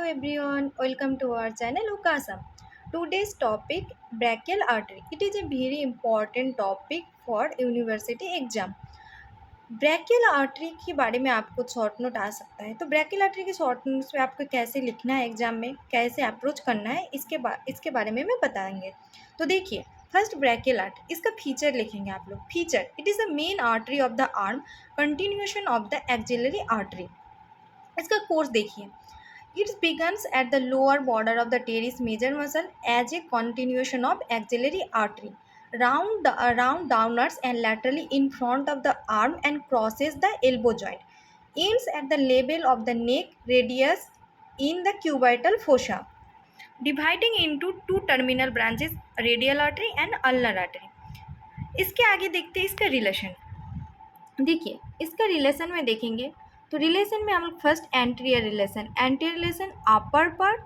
everyone, welcome to our channel Ukasam. Today's topic brachial artery. It is a very important topic for university exam. Brachial artery के बारे में आपको short note आ सकता है, तो brachial artery के short notes में आपको कैसे लिखना है एग्जाम में, कैसे अप्रोच करना है, इसके बारे में मैं बताएंगे। तो देखिए, फर्स्ट ब्रैकियल आर्टरी, इसका फीचर लिखेंगे आप लोग। Feature, it is the main artery of the arm, continuation of the axillary artery. इसका कोर्स देखिए, it begins at the lower border of the teres major muscle as a continuation of axillary artery, round downwards and laterally in front of the arm and crosses the elbow joint. Ends at the level of the neck radius in the cubital fossa. Dividing into two terminal branches, radial artery and ulnar artery. इसके आगे देखते हैं इसका relation. देखिए, इसका relation में देखेंगे तो रिलेशन में हम लोग first anterior relation upper part.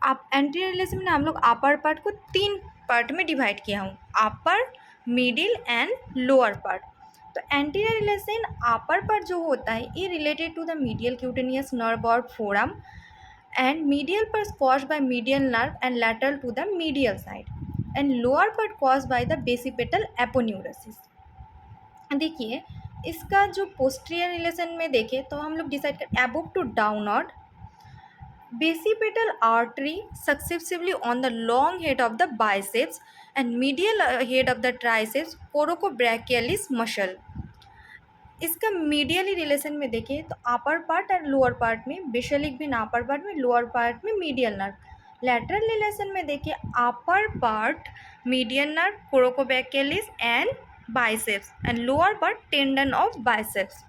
आप एंटीरियर रिलेशन में हम लोग अपर पार्ट को तीन पार्ट में डिवाइड किया हूँ, upper, middle and lower part. तो एंटीरियर रिलेशन अपर पार्ट जो होता है ये related to the medial cutaneous nerve और forearm, and medial part caused by medial nerve and lateral to the medial side, and lower part caused by the bicipital aponeurosis. देखिए, इसका जो posterior relation में देखें तो हम लोग डिसाइड कर above to downward bicipital artery successively on the long head of the biceps and medial head of the triceps coracobrachialis muscle. इसका मीडियली रिलेशन में देखें तो अपर पार्ट और लोअर पार्ट में बेसिलिक वेन, अपर पार्ट में, lower part में medial nerve. Lateral relation में देखिए upper part medial nerve coracobrachialis and biceps and lower part tendon of biceps.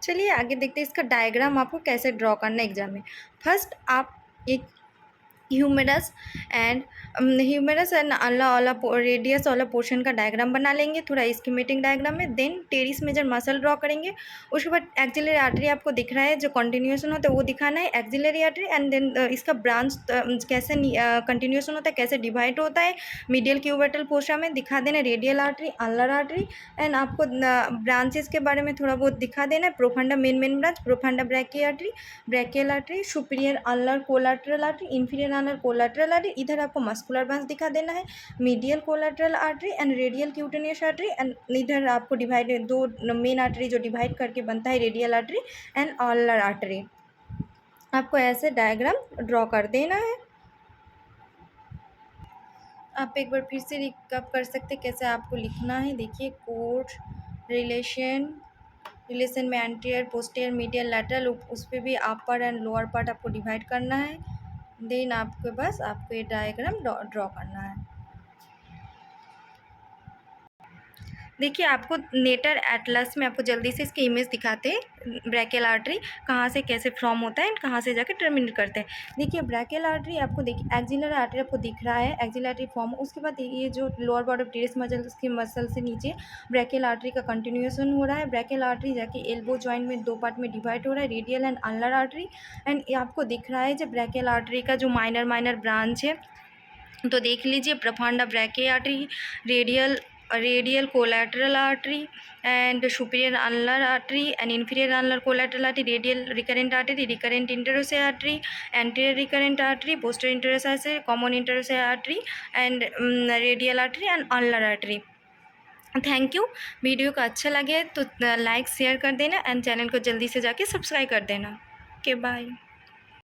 चलिए आगे देखते हैं इसका डायग्राम आपको कैसे ड्रॉ करना है एग्जाम में। फर्स्ट आप एक ह्यूमेरस एंड अल्ला वाला रेडियस वाला पोर्शन का डायग्राम बना लेंगे, थोड़ा स्कीमेटिक डायग्राम में। Then teres major muscle draw करेंगे। उसके बाद एक्सिलरी आर्टरी आपको दिख रहा है, जो कंटिन्यूएशन होता है वो दिखाना है, एक्सिलरी आर्टरी। एंड देन इसका ब्रांच कैसे कंटिन्यूएशन होता है, कैसे डिवाइड होता है, मीडियल क्यूबिटल फोसा में दिखा देना, radial artery, ulnar artery. And आपको ब्रांचेस के बारे में थोड़ा बहुत दिखा देना है। Profunda main branch, profunda brachial artery, superior ulnar collateral artery, inferior ulnar collateral artery. इधर आपको मस्कुलर ब्रांच दिखा देना है, medial collateral artery and radial cutaneous artery. And इधर आपको डिवाइड दो मेन आर्टरी जो डिवाइड करके बनता है, radial artery and ulnar artery. आपको ऐसे डायग्राम ड्रॉ कर देना है। आप एक बार फिर से रिकैप कर सकते कैसे आपको लिखना है। देखिए, कोर्स रिलेशन में एंटीरियर, पोस्टीरियर, मीडियल, लैटरल, उस पर भी अपर एंड लोअर पार्ट आपको डिवाइड करना है। देन आपके पास आपको ये डायग्राम ड्रॉ करना है। देखिए, आपको नेटर एटलस में आपको जल्दी से इसकी इमेज दिखाते हैं, ब्रैकियल आर्टरी कहाँ से कैसे फॉर्म होता है एंड कहाँ से जाके टर्मिनेट करते हैं। देखिए, ब्रैकियल आर्टरी आपको देखिए, एक्सिलरी आर्टरी आपको दिख रहा है, एक्सिलरी आर्टरी फॉर्म। उसके बाद ये जो lower body of teres muscle, उसके मसल से नीचे ब्रैकियल आर्टरी का कंटिन्यूएशन हो रहा है। ब्रैकियल आर्टरी जाके एल्बो जॉइंट में दो पार्ट में डिवाइड हो रहा है, radial and ulnar artery. And ये आपको दिख रहा है जो ब्रैकियल आर्टरी का जो माइनर ब्रांच है, तो देख लीजिए, profunda brachial artery, radial collateral artery and superior ulnar artery and inferior ulnar collateral artery, radial recurrent artery, recurrent interosseous artery, anterior recurrent artery, posterior interosseous, common interosseous artery and radial artery and ulnar artery. Thank you. Video का अच्छा लगे तो like share कर देना and channel को जल्दी से जाके सब्सक्राइब कर देना। Okay, bye.